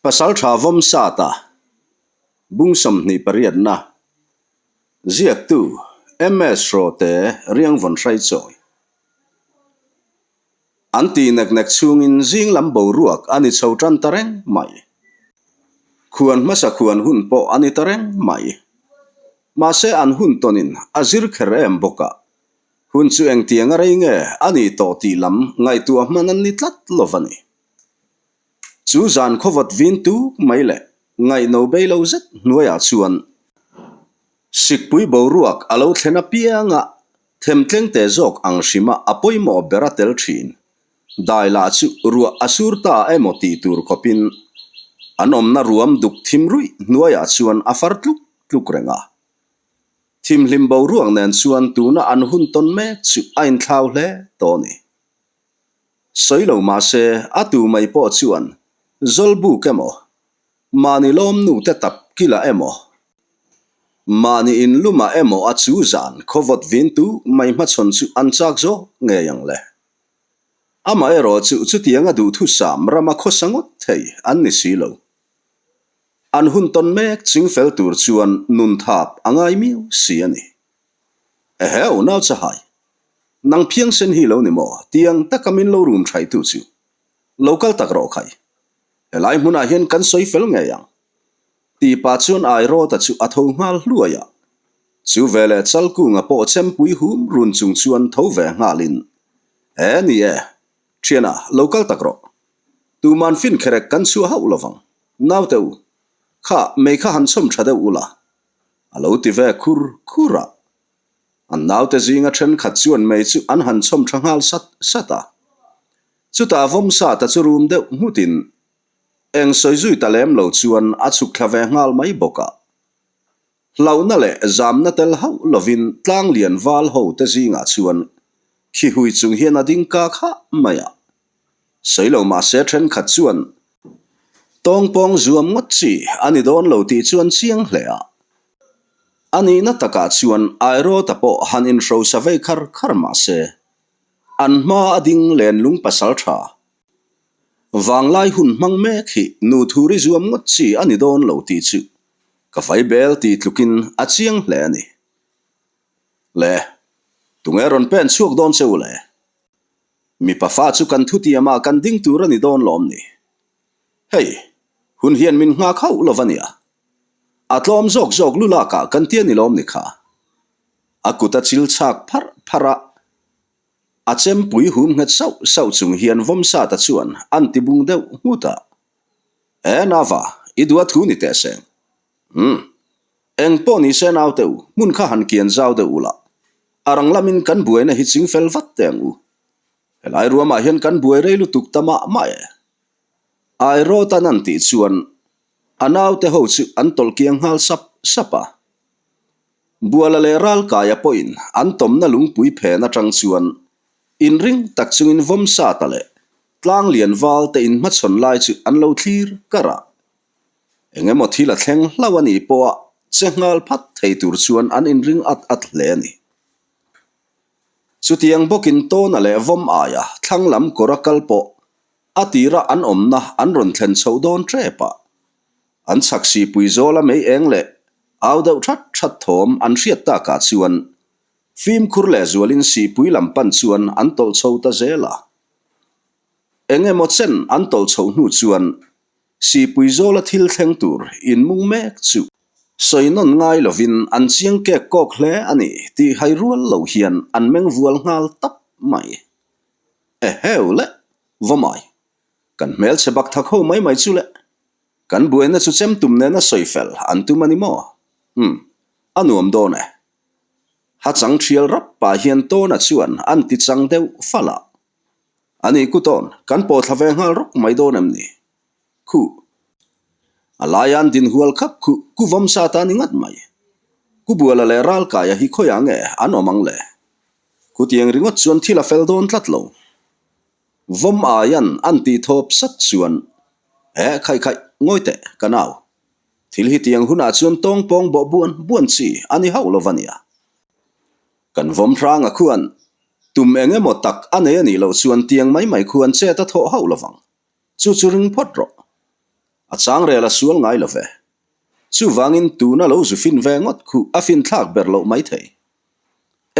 Pasal travom sata bung som ni pariat na ziak tu ms rote riang von sai choi anti nek chungin zing lam bo ruak ani chotran tareng mai khuan masa khuan hun po ani tareng mai ma se an hun tonin azir kherem boka hun chu eng tiang rei nge ani to ti lam ngai tu manan ni tlat lovani chu zan khowat vin tu mai le ngai no be lo zet nuaya chuan sikpui bo ruak alo thlena pianga themtleng te jok ang shima apoimo beratel thin daila chu ruwa asurta emoti tur kopin anom na ruam duk thimrui nuaya chuan afartluk tlukrenga thimhlim bo ruang nen chuan tuna an hun ton me chu ain thlau hle toni soilo ma se atu mai po chuan zolbu kemo mani lom nu te tap kila emo mani in luma emo achu zan khowat vintu mai ma chon chu anchak zo nge yang le ama ero chu tianga du thu sam rama khosangot thei an ni silo an hun ton mek chingfel tur chuan nun thap angai miu siani eheu nau cha hai nang phiang sen hi lo ni mo tiang takamin lo room thai tu chu local tak ro khai elai huna hian kan soi fel nge yang ti pa chuan ai ro ta chu atho ngal hluaya chu vele chalku nga po chem pui hum run chung chuan tho ve ngalin ni e chiana local tak ro tu man fin kherek kan chu hau lovang naw teu kha me kha han chom thada ula alo ti ve khura an naw te zinga then khat chuan me chu an han chom thangal sata chu ta vom sa ta chu rum de mutin eng soi zui talem lo chuan achuk thlave ngal mai boka launa le zam na tel hau lovin tlang lian wal ho te zinga chuan khi hui chung hian ading ka kha maya soilo ma se then khat chuan tong pong zuam ngot chi ani don lo ti chuan chiang hlea ani na taka chuan airo tapo hanin ro savei khar ma se an ma ading len lung pasal tha wanglai hun mang me khi nu thuri zuam ngot chi ani don lo ti chu ka fai bel ti tlukin achiang hle ani le tungeron pen chuak don cheu le mi pa fa chu kan thuti ama kan ding tur ani don lom ni hei hun hian min nga khau lovania atlom zok lula ka kan tian ni lom ni kha akuta chil chak phara achem pui hum ngat sau chung hian vom sa ta chuan anti bung deuh muta nawa idua thu ni te seng eng po ni se naw teu mun kha han kian zau de ula arang lamin kan buena hi ching fel vat teng u helai ruama hian kan buai reilu tuk tama mai ai ro tanan ti chuan anaw te ho chu an tol kiang hal sapa buala le ral kaya poin an tom na lung pui phe na tang chuan in ring tak chungin vom sa tale tlang lian wal te in ma chon lai chu an lo thlir kara engemaw thila thleng hlawani po chengal phat thei tur chuan an in ring at hle ni chutiang bokin to na le vom aya thanglam korakal po atira an omna an ron thlen chodon trepa an saksi puizola mei eng le audo that thom an riat ta ka chuan phim khurle zualin si puilam pan chuan an tol chota zela engemaw chen an tol chho hnu chuan si puizola thil thleng tur in mung mek chu soinon ngai lovin an chiang ke kok hle ani ti hairual lo hian an meng vual ngal tap mai heule vomai kan mel chebak thak ho mai chule kan buena chu chem tumne na soifel an tumani mo anuam done ha chang thial rap pa hian to na chuan an ti chang deu fala ani kuton kan po thlave ngal rok mai donem ni khu alayan din hual khap ku vom sa ta ningat mai ku buala le ral kaya hi khoyange an omang le ku tiang ringot chuan thila fel don tlatlo vom ayan anti thop sat chuan khai ngoite kanaw thil hi tiang huna chuan tong pong bo buan chi ani haulovania kan vom ranga khuan tum engemaw tak ane ani lo chuan tiang mai khuan che ta tho haulovang chu ring photro achang rela sual ngai love chu wangin tu na lo zu fin ve ngot khu a fin thak ber lo mai thei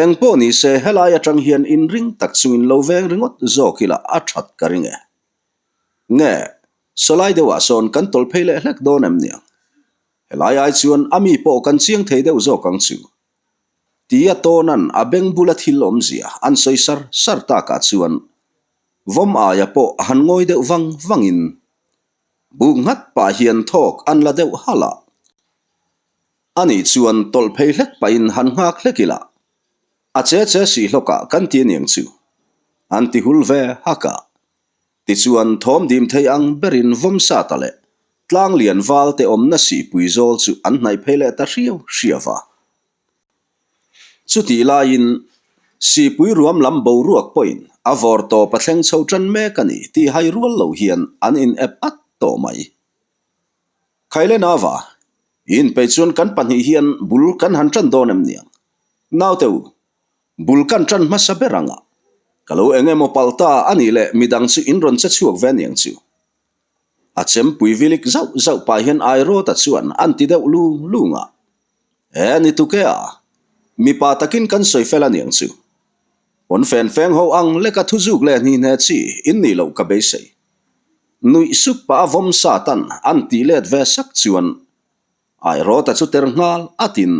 eng po ni se helai atang hian in ring tak chungin lo veng ringot zo kila a that karinge nge solai dewa son kan tol phele hlek don em nia helai ai chuan ami po kan chiang thei deuh zo kang chu tia tonan abeng bulat hilom zia an soisar sarta ka chuan vom aya po han ngoi deuh wangin bungat pa hian thok an la deuh hala ani chuan tol phei hlek pa in han ngak hlekila a che si hloka kan ti niang chu an ti hul ve haka ti chuan thom dim thei ang berin vom sa tale tlang lian wal te om na si puizol chu an hnai phele ta hriawa chu ti la in si pui ruam lam bo ruak point avor to pathleng chho tran me kani ti hai rual lo hian an in ep at to mai khaile nawa in pe chuan kan pan hi hian bul kan han tran don em niang naw teu bul kan tran ma sa beranga kalo engemo palta ani le midang chu in ron che chuak ve niang chu achem pui vilik zau pa hian ai ro ta chuan an ti deuh lunga ni tu ke a mi pa takin kan soi fela niang chu on fen feng ho ang le ka thuzuk le ni ne chi in ni lo ka be sei nui sup pa vom satan an ti let ve sak chuan ai ro ta chu ter ngal atin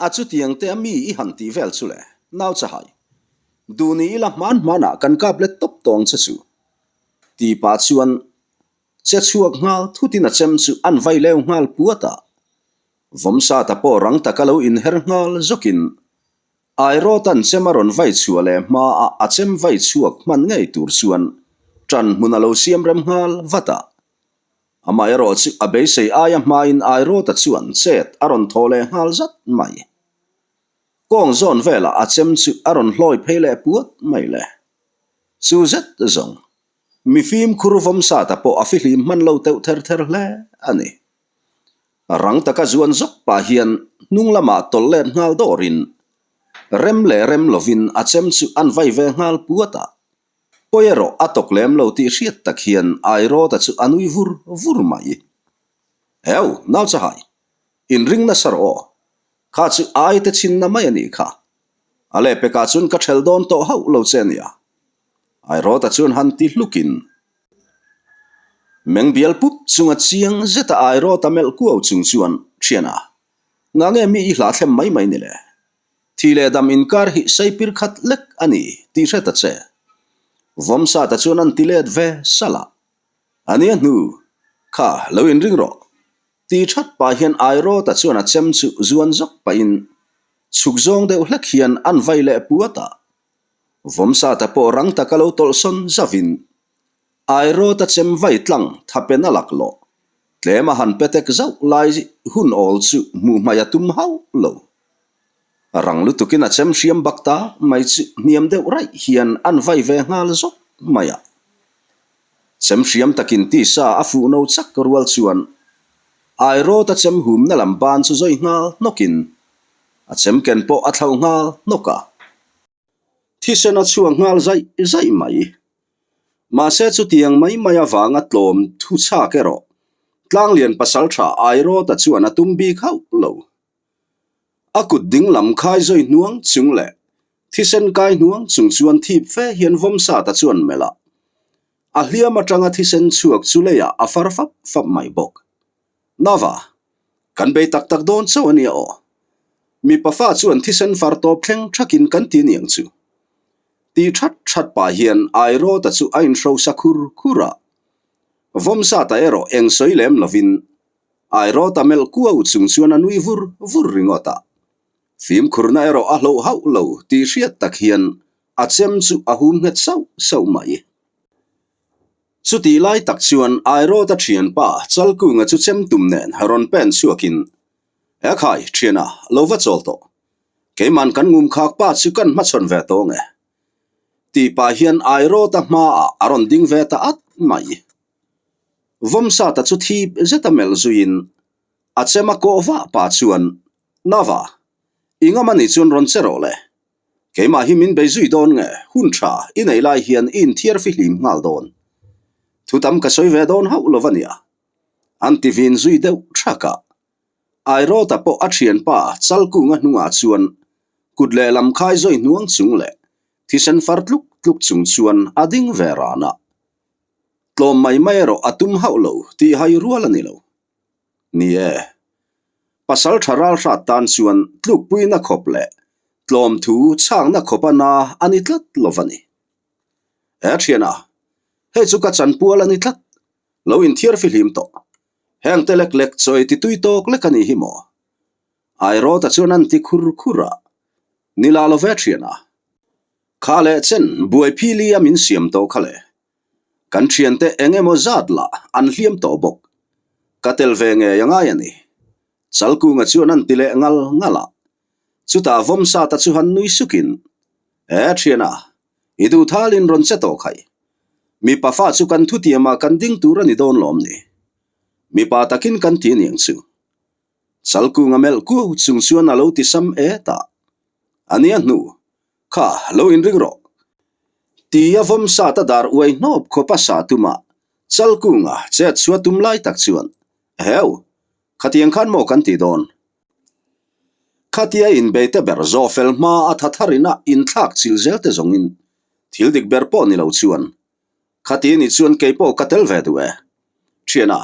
a chu tiang te mi I han ti vel chu le naw cha hai du ni la man mana kan kap le top tong cha chu ti pa chuan che chuak ngal thutin a chem chu an vai lew ngal puata vom sa ta po rang ta kalo in her ngal zokin ai ro tan chemaron vai chuale ma a chem vai chuak man ngai tur chuan tran munalo siam rem ngal vata ama ero chu abe sei aya ma in ai ro ta chuan chet aron thole ngal zat mai kong zon vela a chem chu aron hloi phele puat mai le chu zet zong mi fim khur vom sa ta po afihlim man lo teu ther le ani rang taka zuan zok pa hian nunglama tollen ngal dorin rem lovin a chem chu an vai ve ngal puata poero atok lem lo ti hriat tak hian ai ro ta chu anui vur mai eu naw cha hai in ring na sar o kha chu ai te chin na mai ani kha ale pe ka chun ka thel don to hau lo chenia ai ro ta chun han ti hlukin meng bial pup chunga chiang zeta ai ro ta mel ku au chung chuan thiana ngange mi I hla thlem mai ni le thile dam in kar hi saipir khat lek ani ti hreta che vom sa ta chun an tilet ve sala ani nu kha lo in ring ro ti that pa hian ai ro ta chuan a chem chu zuan zok pa in chuk zong deuh hlek hian an vai le puata vom sa ta po rang ta kalo tol son zavin ai ro ta chem vai tlang thapen alak lo tlema han petek zau lai hun ol chu mu maya tum hau lo rang lu tukin a chem hriam bakta mai chu niam deuh rai hian an vai ve ngal zok maya chem hriam takin ti sa afu no chak rual chuan ai ro ta chem hum na lam ban chu zoi ngal nokin a chem ken po a thlau ngal noka thi sena chuang ngal zai mai ma se chu tiang mai maya wanga tlom thu cha ke ro tlang lian pasal tha ai ro ta chuan a tum bi khau lo akut ding lam khai zoi nuang chung le thi sen kai nuang chung chuan thip fe hian vom sa ta chuan mela a hliam atanga thi sen chuak chu le ya a far fap mai bok nawa kan be tak don chaw ania o mi pafa chuan thi sen far top thleng thakin kan ti niang chu ti that pa hian ai ro ta chu ain ro sakhur khura vom sa ta ero eng soilem lovin ai ro ta mel ku au chung chuan anui vur ringota phim khurna ero a hlo hau lo ti hriat tak hian a chem chu a hum nget sau mai chu ti lai tak chuan ai ro ta thian pa chalku nga chu chem tum nen haron pen chuakin e khai thiana lova cholto ke man kan ngum khak pa chu kan ma chon ve to nge ti pa hian ai ro ta ma aron ding ve ta at mai vom sa ta chu thi zetamel zuin a chema ko wa pa chuan nawa inga mani chun ron chero le ke ma hi min be zui don nge hun tha in ei lai hian in thiar fi hlim ngal don thu tam ka soi ve don hau lovania anti vin zui deuh thaka ai ro ta po a thian pa chalku nga hnunga chuan kutle lam khai zoi nuang chung le thisen fartluk tluk chung chuan ading verana tlom mai mai ro atum hau lo ti hai rual ani lo ni e pasal tharal hra tan chuan tluk puina khop le tlom thu chang na khopana ani tlat lovani e thiana he chu ka chan pual ani tlat lo in thiar filim to heng telek lek choi ti tui tok lekani hi mo ai ro ta chuan an ti khur khura nila lo ve thiana khale chen buai phili amin siam to khale kan thian te engemo zat la an hliam to bok katel ve nge yanga yani chalku nga chuan an tile ngal ngala chuta vom sa ta chu han nui sukin e thiana idu thalin ron che to khai mi pa fa chu kan thu tiama kan ding tur ani don lom ni mi pa takin kan ti niang chu chalku nga mel ku chung chuan alo ti sam e ta ania nu kha lo in ring ro tia vom sa ta dar uai nop kho pa sa tuma chalku nga che chua tum lai tak chuan heu khatiang khan mo kan ti don khatia in beite ber zo fel ma athatharina in thak chil zel te zongin thildik ber po ni lo chuan khati ni chuan keipo katel ve du e thiana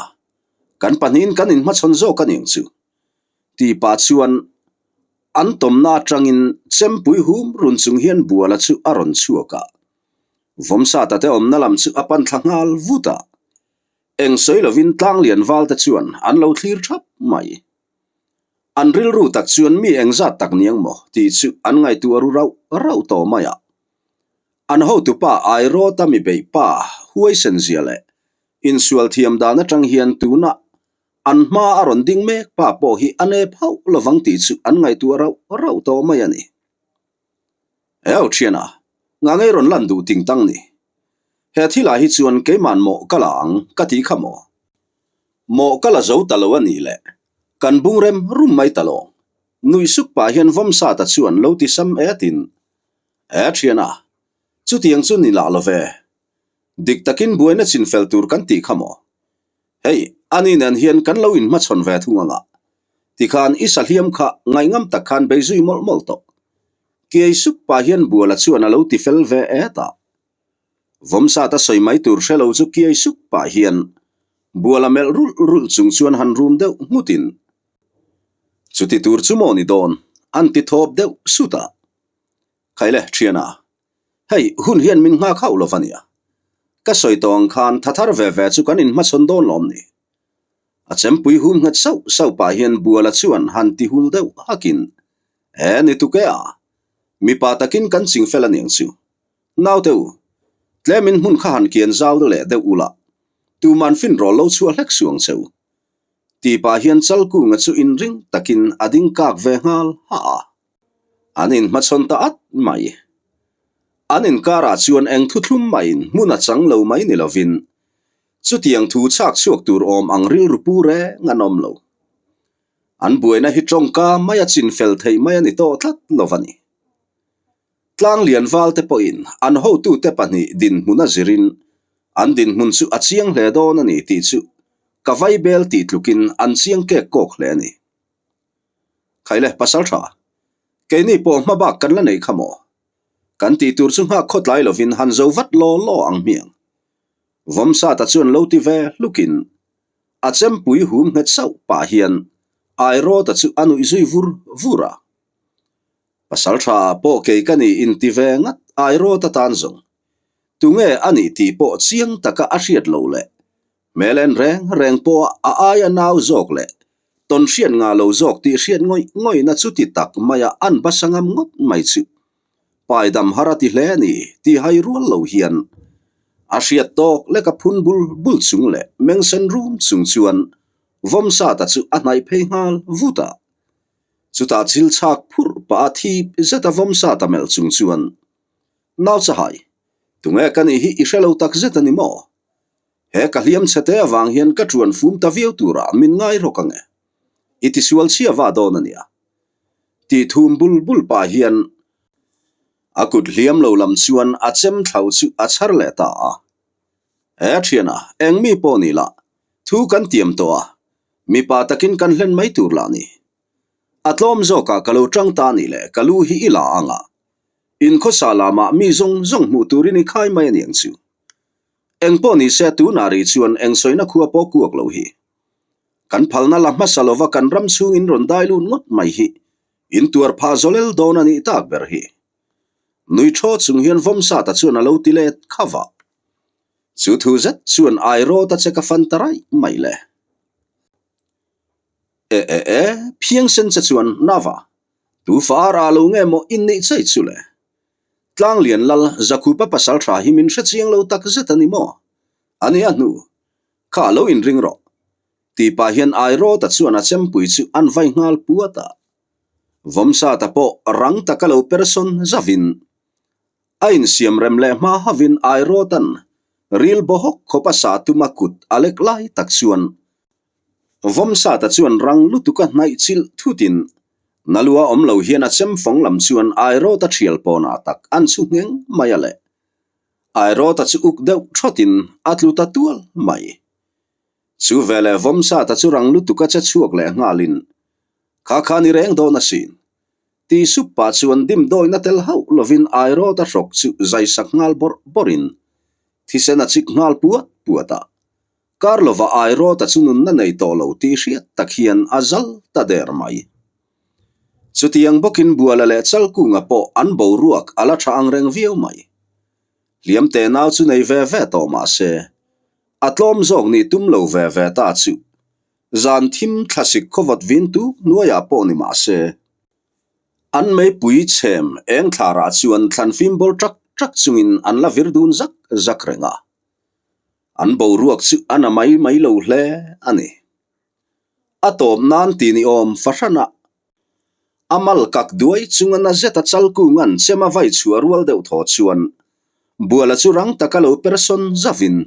kan panin kan in ma chon zo kan ing chu ti pa chuan an tom na tangin chempui hum run chung hian buala chu aron chuaka vomsa ta te om na lam chu apan thangal vuta eng soi lovin tlang lian wal ta chuan an lo thlir thap mai an ril ru tak chuan mi eng zat tak niang mo ti chu an ngai tu aru rau to maya an ho tu pa ai ro ta mi be pa huai sen ziale in sual thiam da na tang hian tu na an ma aron ding me pa po hi ane phau lovang ti chu an ngai tu rau to maya ni eo thiana nga ngai ron lan du ting tang ni he thila hi chuan ke man mo kalang ka ti khamo mo kala zo talo ani le kan bungrem rum mai talo nui suk pa hian vom sa ta chuan lo ti sam etin e thiana chu tiang chu ni la lo ve dik takin buena chin fel tur kan ti khamo hei ani nan hian kan lo in ma chon ve thunga ti khan isa hliam kha ngai ngam tak khan be zui mol mol to ke suk pa hian buala chuan alo ti fel ve eta vom sa ta soi mai tur shelo chu ke suk pa hian buala mel rul chung chuan han rum deuh mutin chuti tur chu mo ni don an ti thop deuh suta khaile thiana hei hun hian min nga khau lovania ka soi tong khan thathar ve ve chu kan in ma chon don lom ni a chempui hum ngat sau pa hian buala chuan han ti hul deuh hakin e ni tu ke a mi pa takin kan ching fel aniang chu nau teu tlemin hun kha han kian zau le deuh ula tu man fin ro lo chu hlek suang cheu ti pa hian chalku nga chu in ring takin ading kak ve ngal ha anin ma chon ta at mai anin kara chuan eng thu thlum mai muna chang lo mai ni lovin chu tiang thu chak chuak tur om ang ril rupu re nganom lo an buena hi tongka maya chin fel thei maya ni to thlat lovani tlang lian wal te po in an ho tu te pani din huna zirin an din hun chu achiang hle don ani ti chu kavai bel ti tlukin an chiang ke kok hle ani khaile pasal tha ke ni po ma ba kan la nei khamo kan ti tur chu nga khot lai lovin han zo vat lo ang miang vom sa ta chuan lo ti ve lukin a chem pui hum nget sau pa hian ai ro ta chu anu izui vura pasal tha po ke kani in ti ve ngat ai ro ta tan zong tunge ani ti po chiang taka a hriat lo le melen reng po a aya naw zok le ton hriat nga lo zok ti hriat ngoi na chu ti tak maya an basangam ngot mai chu paidam harati hle ni ti hai rual lo hian a hriat tok le ka phun bul chung le mengsen room chung chuan vom sa ta chu a hnai phei ngal vuta chuta chil chak phur pa thi zeta vom sa ta mel chung chuan naw cha hai tunge kani hi i shelo tak zeta ni mo he ka hliam chete awang hian ka truan fum ta viau tura min ngai rokange iti sual chia wa don ania ti thum bul pa hian akut hliam lo lam chuan a chem thlau chu a char le ta thiana eng mi po ni la thu kan tiam to a mi pa takin kan hlen mai tur la ni atlom zo ka kalo tang ta ni le kalu hi ila anga in kho salama mi zong zong mu turini khai mai niang chu eng po ni se tu na ri chuan eng soina khuwa po kuak lo hi kan phalna la masalova kan ram chung in ron dai lu ngot mai hi in tur pha zolel don ani tak ber hi nui tho chung hian vom sa ta chuan alo ti le khawa chu thu zat chuan ai ro ta che ka fan tarai mai le phiang sen cha chuan nawa tu fara lo nge mo in nei chai chu le tlang lian lal zakupa pasal tha hi min hre chiang lo tak zet ani mo ani anu kha lo in ring ro ti pa hian ai ro ta chuan a chem pui chu an vai ngal puata vomsa ta po rang ta kalo person zavin ain siam rem le ma havin ai ro tan ril bohok khopa sa tu makut alek lai tak chuan vomsa ta chuan rang lutuka nai chil thutin nalua omlo hian a chem phong lam chuan ai ro ta thial pona tak an chu ngeng mayale ai ro ta chu uk deuh thotin atlu ta tual mai chu vele vomsa ta chu rang lutuka cha chuak le ngalin kha kha ni reng do na sin ti supa chuan dim doi na tel hau lovin ai ro ta rok chu zai sak ngal borin thisena chik ngal puata karlova ai ro ta chunun na nei to lo ti hriat takhian azal ta der mai chutiang bokin buala le chalku nga po an bo ruak ala tha ang reng viau mai liam te nau chu nei ve ve to ma se atlom zong ni tum lo ve ve ta chu zan thim classic khowat vin tu nuaya po ni ma se an mei pui chem eng thlara chuan thlan fim bol trak chungin an la virdun zak renga an bo ruak chu ana mai lo hle ani atom nan ti ni om fashana amal kak duai chungana zeta chalku ngan chema vai chu rual deuh tho chuan buala chu rang takalo person zavin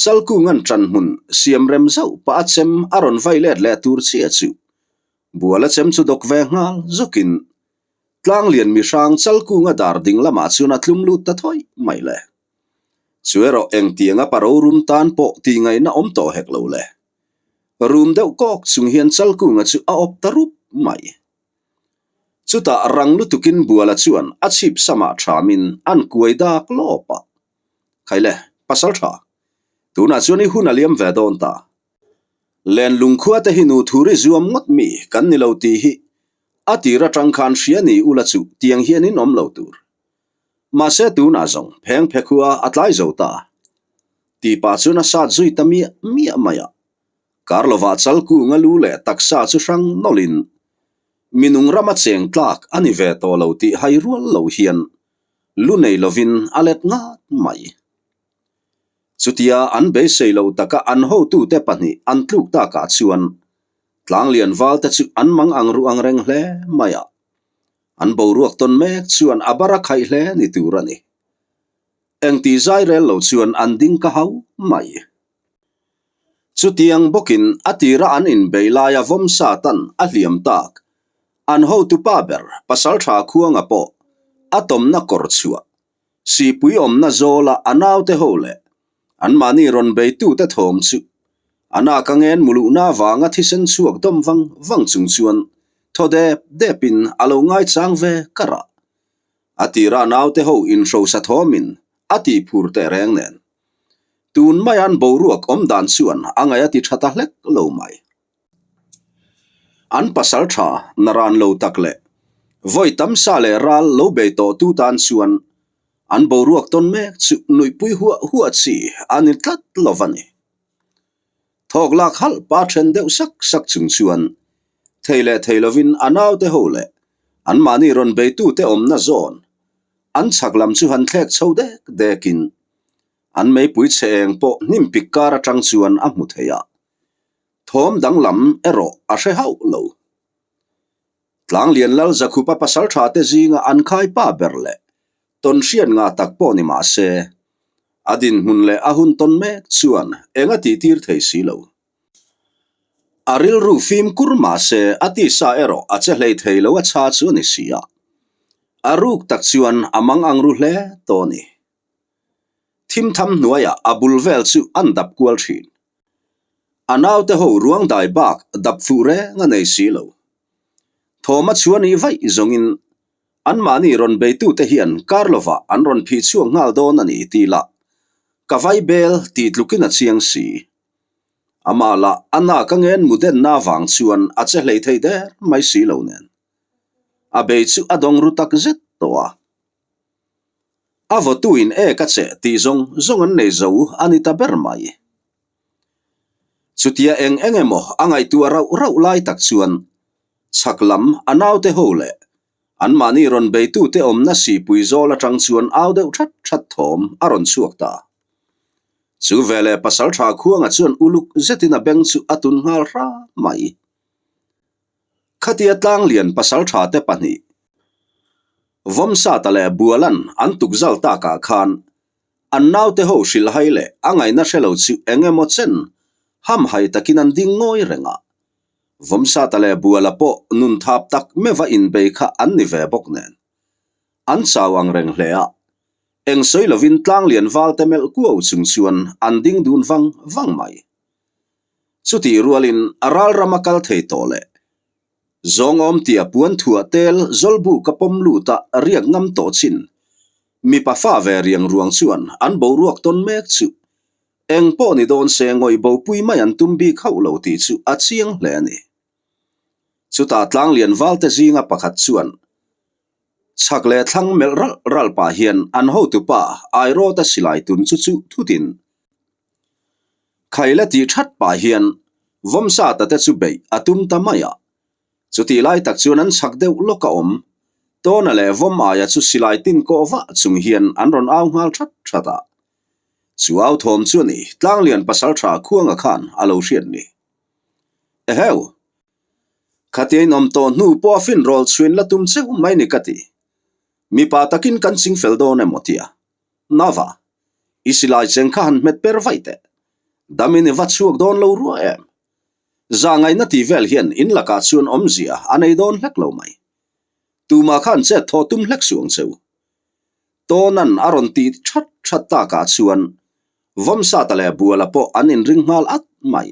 chalku ngan tran mun siam rem zau pa chem aron vai le tur chia chu buala chem chu dok ve ngal zokin tlang lian mi sang chalku nga dar ding lama chuna thlum lut ta thoi mai le chuero eng tianga paro rum tan po ti ngai na om to hek lo le rum deuh kok chung hian chalku nga chu a op tarup mai chuta rang lutukin buala chuan a chip sama thamin an kuai dak lopa khaile pasal tha tuna chuan i hun aliam ve don ta len lungkhua te hinu thuri zuam ngot mi kan ni lo ti hi atira tangkhan hriani ula chu tiang hianin om lo tur ma se tuna zong pheng phekhua atlai zo ta ti pa chuna sa zui tami mi maya karlova chalku nga lu le taksa chu sang nolin minung rama cheng tlak ani ve to lo ti hai rual lo hian lu nei lovin alet nga mai chutia an be sei lo taka an ho tu te pani an tluk ta ka chuan tlang lian wal ta chu an mang ang ru ang reng hle maya an bo ruak ton mek chuan abara khai hle ni turani eng ti zai rel lo chuan an ding ka hau mai chutiang bokin atira an in beilaya vom satan a hliam tak an ho tu pa ber pasal tha khuanga po atom na kor chua si pui om na zola anaw te hole an mani ron be tu te thom chu ana kangen mulu na wanga thisen chuak dom wang chung chuan thode depin alo ngai chang ve kara atira naw te ho in ro sa thomin ati phur te reng nen tun mayan bo ruak om dan chuan angaya ti thata hlek lo mai an pasal tha naran lo takle voi tam sa le ral lo be to tu tan chuan an bo ruak ton mek chu nui pui huwa chi anin tlat lovani thok lak hal pa then deuh sak chung chuan theilovin anaw te hole an mani ron be tu te om na zon an chaklam chu han thlek chho dekin an mei pui cheng po nim pikara tang chuan a mu theya thom danglam ero a hre hau lo tlang lian lal zakhupa pasal tha te zinga an khai pa berle ton hrian nga tak po ni ma se adin hun le ahun ton mek chuan enga ti tir thei si lo aril ru fim kurma se ati sa ero ache hlei thei lo a cha chu ni sia aruk tak chuan amang ang ru hle to ni thim tham nuaya abul vel chu andap kwal thin anaw te ho ruang dai bak dap fure nga nei silo thoma chuani vai zongin an mani ron beitu te hian karlova an ron phi chuang ngal don ani tila kavai bel ti tlukin a chiang si amala anna kangen muden na wang chuan a che hlei thei der mai silo nen a bei chu adong rutak zet towa avotuin e ka che ti zong an nei zo anita bermai chutia engemo angai tu rau lai tak chuan chaklam anaw te hole an mani ron beitu te omna si puizola tang chuan aude that thom aron chuak ta chu vele pasal tha khuanga chuan uluk zetina beng chu atun ngal ra mai khatia tlang lian pasal tha te pani vomsa tale bualan antuk zal ta ka khan annaw te ho shil haile angai na shelo chu engemo chen ham hai takin an ding ngoi renga vomsa tale buala po nun thap tak meva in be kha an ni ve bok nen an chawang reng hlea eng soi lovin tlang lian wal temel kuo chung chuan an ding dun wang mai chuti rualin aral ramakal thei tole zongom tia puan thua tel zolbu kapom luta riak ngam to chin mi pa fa ve riang ruang chuan an bo ruak ton mek chu eng po ni don se ngoi bo pui mai an tumbi khau lo ti chu a chiang hle ni chuta tlang lian walte zinga pakhat chuan chakle thlang mel ral pa hian an ho tu pa airo ta silai tun chu thutin khaila ti that pa hian vomsa ta te chu bei atum ta maya chuti lai tak chuan an chak deuh loka om tona le vom aya chu silai tin ko wa chung hian an ron aw ngal thata chu aw thom chu ni tlang lian pasal tha khuanga khan alo hriat ni eheu khatia nom to nu po fin rol chuin la tum cheu mai ni kati mi pa takin kan sing fel do ne motia nava isilai cheng khan met per vaite damini va chuak don lo ru em zangai na ti vel hian in laka chuan omzia anei don hlek lo mai tuma khan che tho tum hlek suang cheu tonan aron ti that ta ka chuan vomsa tale buala po anin ring mal at mai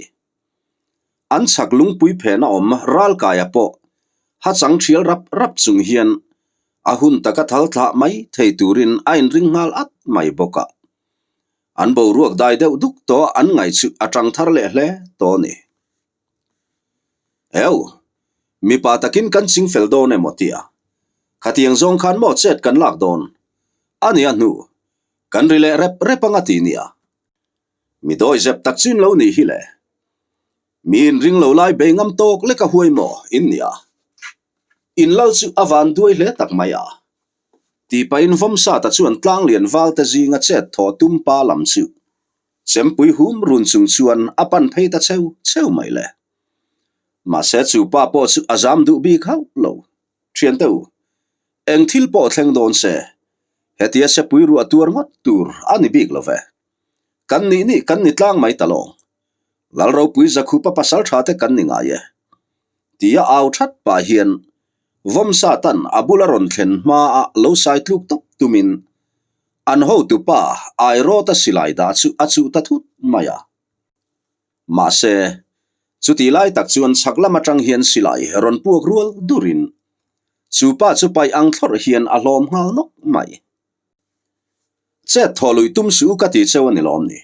an chak lung pui phena om ral kaya po ha chang thial rap chung hian ahun taka thal thla mai thei turin ain ring mal at mai boka an bo ruak dai deuh duk to an ngai chu atang thar le hle to ni eu mi pa takin kan sing fel do ne motia khatiang zong khan mo chet kan lak don ani anu kan rile repanga ti nia mi doi zep tak chin lo ni hi le min ring lo lai be ngam tok le ka huai mo in nia in lau chu avan duai hle tak maya ti pa in vomsa ta chuan tlang lian wal ta zinga chet tho tum pa lam chu chempui hum run chung chuan apan phei ta cheu mai le ma se chu pa po chu azam du bi khau lo thian teu eng thil po thleng don se hetia se pui ru atur ngot tur ani bik lo ve kan ni tlang mai talong lal ro pui zakhu pa pasal tha te kan ni nga ye tia aw that pa hian vomsa tan abularon thlen ma a lo sai tluk tok tumin an ho tu pa ai ro ta silai da chu achu ta thut maya ma se chuti lai tak chuan chaklama tang hian silai ron puak rual durin chu pa chu pai ang thlor hian a hlom ngal nok mai che tholui tum su ka ti chewani lom ni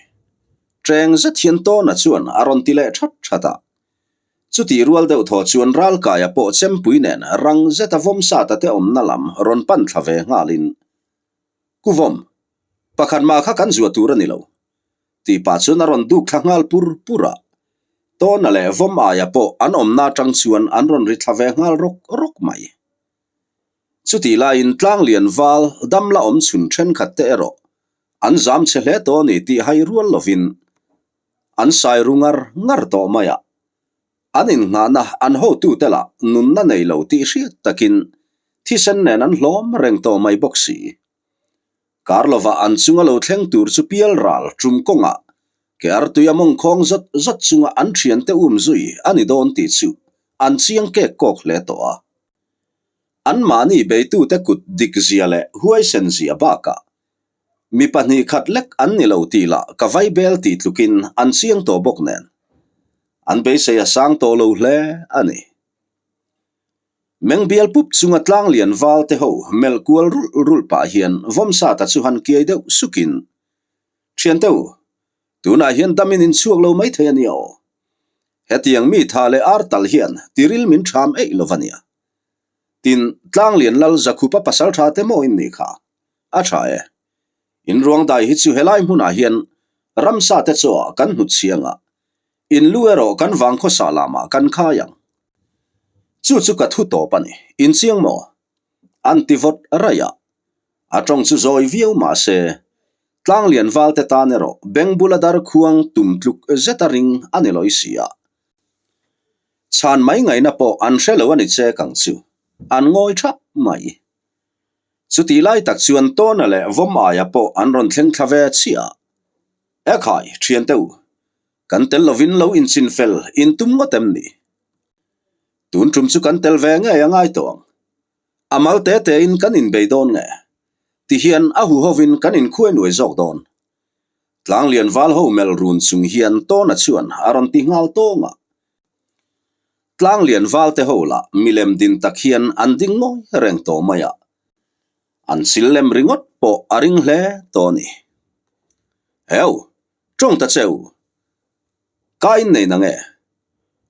treng za thian to na chuan aron ti le thata chuti rual deuh tho chuan ral kaya po chempui nen rang zeta vomsa ta te om nalam ron pan thlave ngalin kuvom pakhan ma kha kan zuwa tur ani lo ti pa chuan aron du thangal pura to na le vom aya po an om na tang chuan an ron ri thlave ngal rok mai chuti la in tlang lian wal dam la om chun then khat te ero an zam che hle to ni ti hai rual lovin an sai rungar ngar to maya anin nga na an ho tu tela nun na nei lo ti hriat takin thi sen nen an hlom reng to mai boxi karlova an chunga lo thleng tur chu pial ral trum konga ker tu yamong khong zat chunga an thian te zui ani don ti chu an chiang ke kok le to a an mani be tu te kut dik zia le huai sen zia baka mi pahnih khat lek an ni lo ti la ka vai bel ti tlukin an siang to bok nen an be se ya sang to lo hle ani meng bial pup chunga tlang lian wal te ho mel kual rul pa hian vom sa ta chu han kiai deuh sukin thian teu tuna hian damin in chuak lo mai thei ani o hetiang mi tha le ar tal hian tiril min tham ei lovania tin tlang lian lal zakhupa pasal tha te mo in ni kha a tha e in ruang dai hi chu helai hmuna hian ramsa te cho kan hu chianga in luero kan wang kho salama kan kha yang chu ka thu to pani in chiang mo antivot raya atong chu zoi viu ma se tlang lian wal te ta nero beng buladar khuang tumtluk zetaring aneloi sia chan mai ngai na po an hrelo ani che kang chu an ngoi tha mai chu ti lai tak chuan to na le vom aya po an ron thleng thlave chia e khai thian teu kan tel lovin lo in chin fel in tum ngotem ni tun trum chu kan tel ve nge angai tong amal te te in kan in beidon nge ti hian a hu hovin kan in khuai nuai zok don tlang lian wal ho mel run chung hian to na chuan aron ti ngal to nga tlang lian wal te ho la milem din tak hian an ding ngoi reng to maya an sillem ringot po aring hle to ni heu trong ta cheu kain nei na nge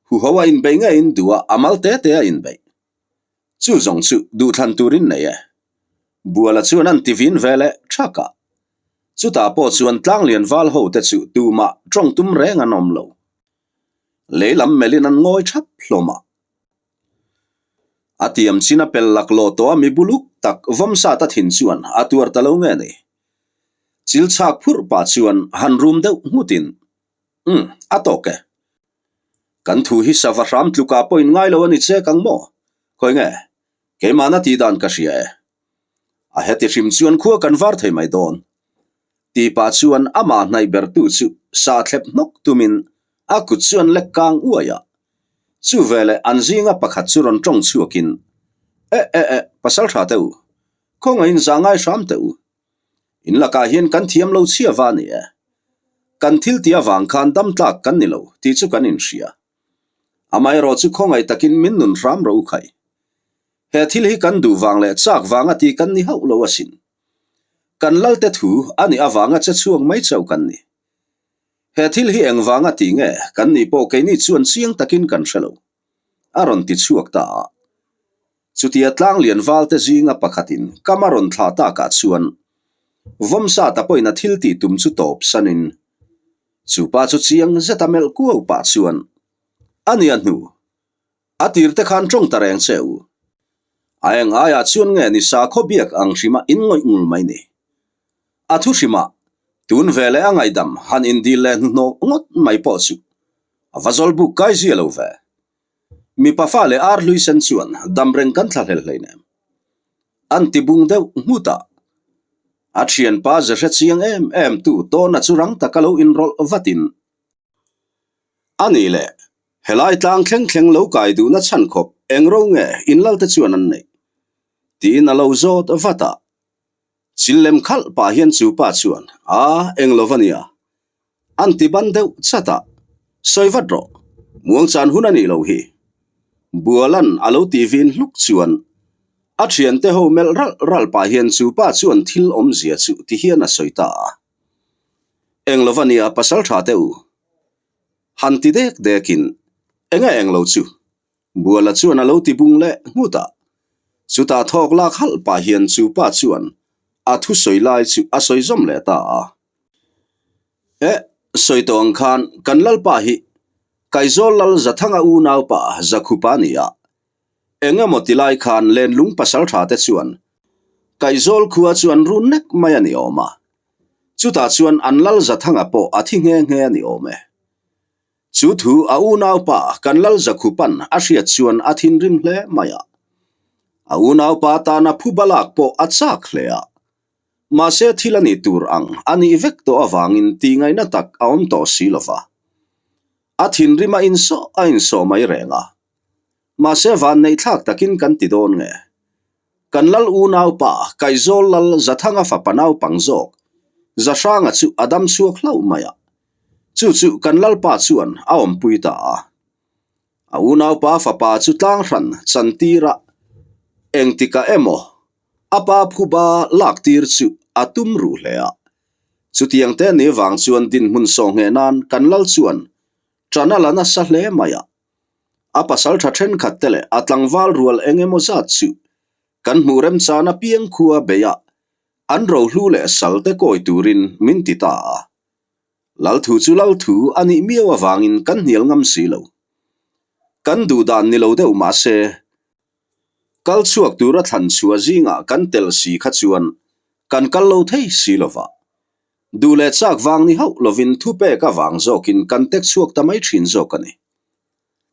hu hawa in be nge in dua amal te te in be chu zong chu du than turin nei e buala chuan an tivin vele thaka chu ta po chuan tlang lian wal ho te chu tu ma trong tum reng anom lo leilam melin an ngoi thap hloma atiam china pel lak lo to mi buluk tak vom sa ta thin chuan atuar ta lo nge ni chil chak phur pa chuan han room deuh mutin atoke kan thu hi sava ram tluka point ngai lo ani che kang mo khoi nge ke mana ti dan ka ria e a heti rim chuan khua kan var thei mai don ti pa chuan ama nai ber tu chu sa thlep nok tumin a ku chuan lek kang uaya chu vele an zinga pakhat chu ron tong chuakin pasal tha teu khonga in zangai ram teu in laka hian kan thiam lo chia wa ni e kan thil tia wang khan dam tlak kan ni lo ti chu kan in ria amai ro chu khongai takin min nun ram ro khai he thil hi kan du wang le chak wanga ti kan ni hau lo asin kan lal te thu ani awanga cha chuang mai chau kan ni he thil hi eng wanga ti nge kan ni po ke ni chuan chiang takin kan hrelo aron ti chuak ta chutia tlang lian wal te zinga pakhatin kamaron thla ta ka chuan vom sa ta poina thil ti tum chu top sanin chu pa chu chiang zetamel ku pa chuan ani anu atir te khan trong tareng cheu aeng aya chuan nge ni sa khobiak ang rima in ngoi ngul mai ni athu rima tun vele angai dam han in di le no ngot mai po chu avazol bu kai zielo ve mi pa fa le ar luisen chuan dam reng kan thla hel hle ne anti bung deuh muta achian pa za chiang em tu to na churang takalo in rol vatin ani le helai tlang thleng lo kai du na chan khop engro nge in lal te chuan an nei ti na lo zot vata chillem khal pa hian chu pa chuan englovania anti ban deuh chata soivat ro muang chan hun ani lo hi bualan alo tivin luk chuan achian te ho mel ral pa hian chu pa chuan thil om zia chu ti hian a soita englovania pasal tha teu han ti dek dekin enga englo chu buala chuan alo ti bung le nguta chuta thok la khal pa hian chu pa chuan athu soilai chu a soizom le ta soitong khan kan lal pa hi kaizol lal zathanga u naw pa zakhupa nia enga motilai khan len lung pasal tha te chuan kaizol khuwa chuan run nek mai ani oma chuta chuan an lal zathanga po athi nge ani ome chu thu a u naw pa kan lal zakhupan a hria chuan athin rim hle maya a u naw pa ta na phu balak po achak hlea ma se thilani tur ang ani vek to awangin ti ngai na tak aom to silova athin rima in so mai renga ma se van nei thak takin kan ti don nge kan lal u naw pa kaizol lal zathanga fa panaw pangjok za sanga chu adam chuak hlau maya chu kan lalpa chuan awm puita a unau pa fa pa chu tlang ran chantira engtika emo apa phuba laktir chu atum ru hlea chutiang te ni wang chuan din mun so nge nan kan lal chuan chanala na sa hle maya apa sal tha then khat tele atlangwal rual engemo za chu kan murem chana piang khuwa beya an ro hlu le salte koi turin min ti ta lal thu ani miawa wangin kan nial ngam silo kan du dan ni lo deuh ma se kal chuak tura than chua zinga kan tel si kha chuan kan kal lo thei silova du le chak wang ni hau lovin thu pe ka wang zokin kan tek chuak tamai thin zokani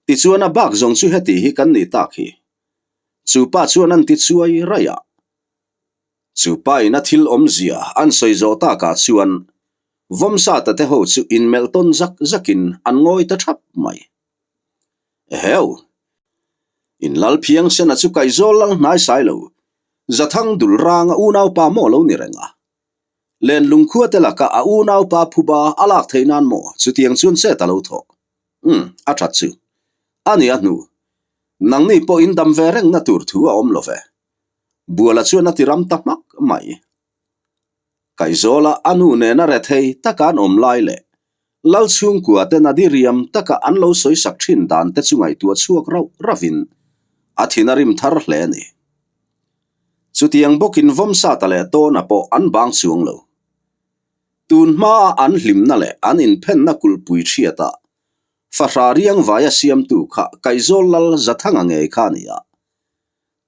ti chuan a bak zong chu heti hi kan ni tak hi chu pa chuan an ti chuai raya chu pa ina thil om zia an soi zo ta ka chuan vom sa ta te ho chu in melton zakin an ngoi ta thap mai heu in lal phiang sena chu kai zol lal nai sai lo zathang dul ranga unau pa mo lo ni renga len lungkhua te laka a unau pa phuba alak theinan mo chu tiang chun se ta lo tho a that chu ani anu nang ni po in dam ve reng na tur thu a om lo ve buala chu na tiram takmak mai kai zola anu ne na re thei takan om lai le lal chung kwa te na diriam taka an lo soi sak thin dan te chungai tu chuak rau ravin athinarim thar hle ni chutiang bokin vom sa ta le to na po an bang chung lo tun ma an hlim na le an in phen na kul pui thiata fa riang vaya siam tu kha kai zol lal zathanga nge khania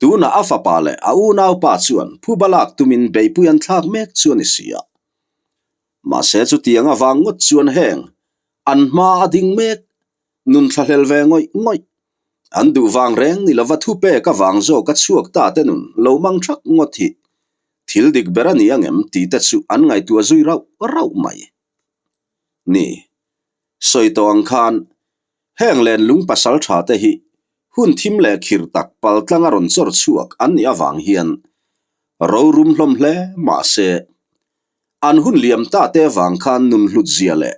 tu na afa pa le a u nau pa chuan phubalak tumin beipuyan thak mek chuan isia ma se chu tiang awang ngot chuan heng an ma ading mek nun thlahel ve ngoi an du wang reng ni lova thu pe ka wang zo ka chuak ta te nun lo mang thak ngot hi thil dik berani angem ti ta chu an ngai tu zui rau mai ni soi to ang khan heng len lung pasal tha te hi hun thim le khir tak pal tlanga ron chor chuak an ni awang hian ro rum hlom hle ma se an hun liam ta te wang khan nun hlut zia le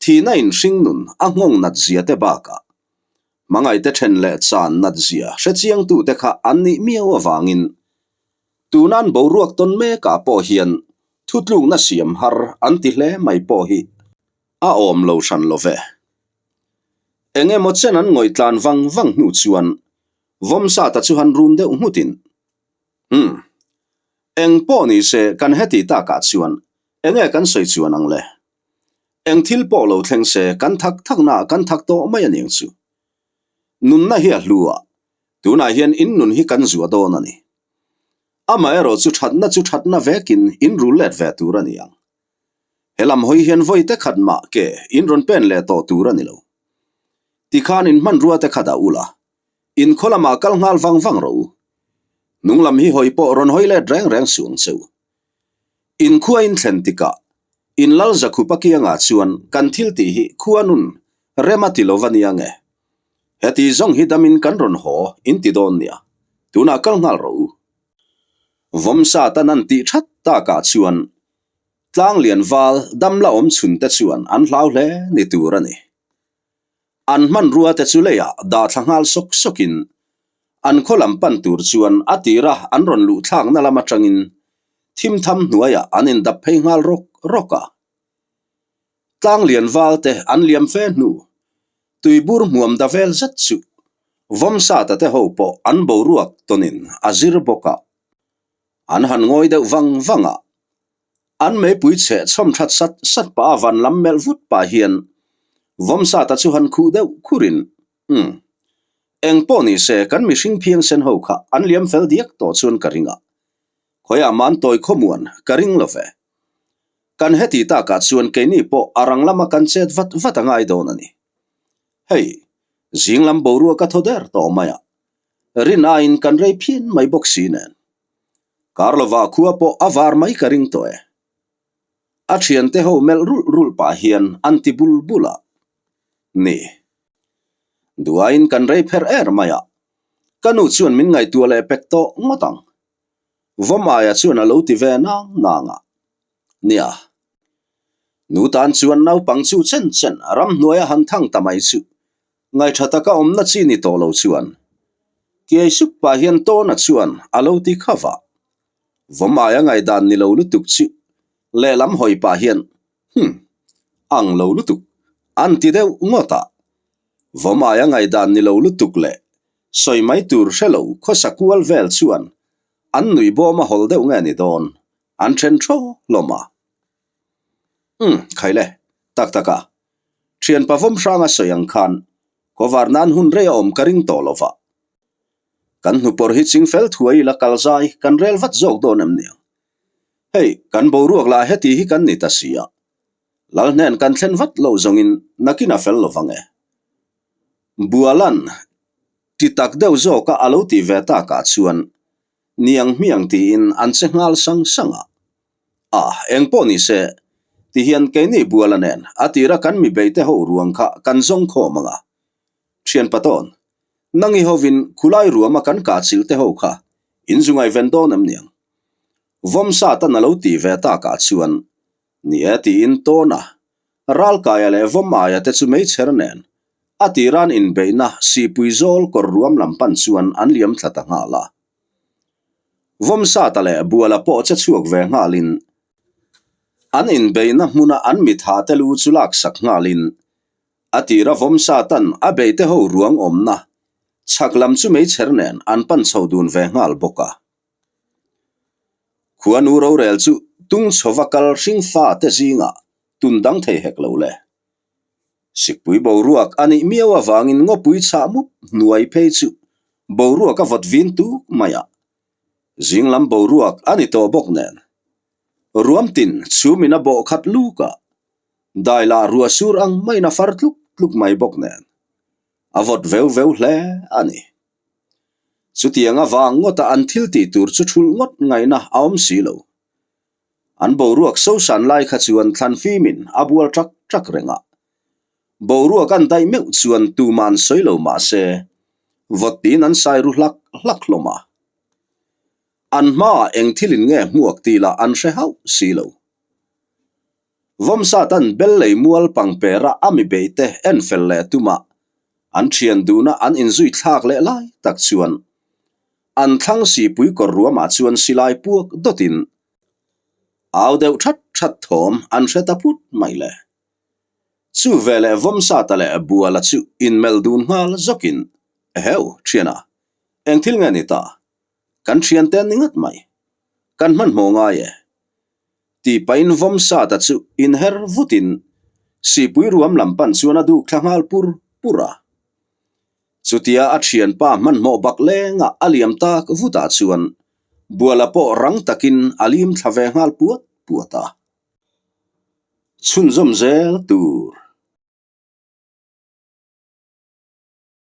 thina in hring nun a ngong nat zia te baka mangai te then le chan nat zia hrechiang tu te kha an ni miawa wangin tunan boruak ton me ka po hian thutlung na siam har an ti hle mai po hi a om lo shan lo ve enge mo chen an ngoi tlan wang nu chuan vom sa ta chu han rum de umutin eng po ni se kan heti ta ka chuan enge kan soi chuan ang le eng thil po lo thleng se kan thak na kan thak to mai aning chu nun na hi a hlua tuna hian in nun hi kan zuwa do na ni ama ero chu that na vekin in rulet ve turani ang helam hoi hian voi te khat ma ke in ron pen le to turani lo ti khan in man ruwa te khada ula in kholama kal ngal wang ro nunglam hi hoi po ron hoi le reng suang cheu in khuwa in thlentika in lal zakhu pakianga chuan kan thil ti hi khuanun remati lovania nge heti zong hi damin kan ron ho in ti don nia tuna kal ngal ro vom sa tanan ti that ta ka chuan tlang lian wal dam la om chun te chuan an hlau hle ni turani an man ruwa te chu leya da thangal sokin an kholam pan tur chuan atira an ron lu thang na lama tangin thim tham nuaya anin dap phei ngal roka tlang lian wal te an liam fe nu tuibur muam da vel zat chu vom sa ta te ho po an bo ruak tonin azir boka an han ngoi de wanga an me pui che chom that sat pa van lam mel vut pa hian vom sa ta chu han khu deuh khurin eng po ni se kan mi hring phiang sen ho kha an liam fel diak to chuan karinga khoya man toy khomuan karing love kan heti ta ka chuan ke ni po arang lama kan chet vat angai don ani hei zinglam boru ka thoder to maya rina in kan rei phin mai boxi nen karlova khuwa po avar mai karing to a thian te ho mel rul pa hian anti bulbula ni duain kan rei pher maya kanu chuan min ngai tu le pekto ngotang vomaya chuan a lo ti ve na nga nia nu tan chuan nau pang chu chen chen ram hnuaia han thang tamai chu ngai thataka omna chi ni to lo chuan ki suk pa hian to na chuan alo ti khawa vomaya ngai dan ni lo lutuk chu le lam hoi pa hian ang lo lutuk an ti deuh ngota vomaya ngai dan ni lo lutuk le soi mai tur shelo khosa kual vel chuan an nui bo ma hol deuh nge ni don an chen tho loma khaile tak taka thian pa vom hranga soyang khan kovar nan hun re om karing to lova kan nu por hi ching fel thuai la kalzai kan rel vat zok don am niang hei kan bo ruak la heti hi kan ni ta sia lal nen kan thlen vat lo zongin nakina fel lovange bualan ti tak deuh zo ka alo ti veta ka chuan niang miang ti in an che ngal sang sanga engpo ni se ti hian ke ni bualanen atira kan mi beite ho ruang kha kan zong kho manga thian paton nangi hovin khulai ruama kan ka chilte ho kha inzungai vendon am niang vom sa ta na lo ti veta ka chuan ni ati in to na ral kaya le vom aya te chu mei chernen atiran in beina si puizol kor ruam lampan chuan an liam thlata nga la vom sa ta le buala po che chuak ve ngalin an in beina hmuna an mi tha te lu chulak sak ngalin atira vom sa tan a beite ho ruang omna chaklam chu mei chernen an pan chodun ve ngal boka khuan uro rel chu tung chhovakal hring fa te zinga tundang thei hek lo le sikpui bo ruak ani miawa wangin ngopui cha mup nuai phei chu bo ruak a vot vin tu maya jinglam bo ruak ani to bok nen ruam tin chumina bo khat luka daila rua sur ang mai na fartluk tluk mai bok nen avot veu veu hle ani chutianga wang ngota an thil ti tur chu thul ngot ngai na aom silo an bo ruak so san lai kha chuan thlan fi min abual trak trak renga bo ruak an dai meu chuan tu man soilo ma se vot tin an sai ru hlak hlak loma an ma eng thilin nge muak ti la an hre hau silo vom sa tan bel lei mual pang pera ami beite en fel le tuma an thian duna an inzui thak le lai tak chuan an thlang si pui kor ruama chuan silai puak dotin aw deuh that that thom an hreta put mai le chu vele vom sa ta le buala chu in meldun ngal zokin heu thiana eng thil nge ni ta kan thian ten ningat mai kan man mo nga ye ti pain vom sa ta chu in her vutin si pui ruam lampan chuan adu thangal pur pura chutia a thian pa man mo bak le nga aliam tak vuta chuan buala po rang takin alim thlave ngal puat puata chun zom zel tur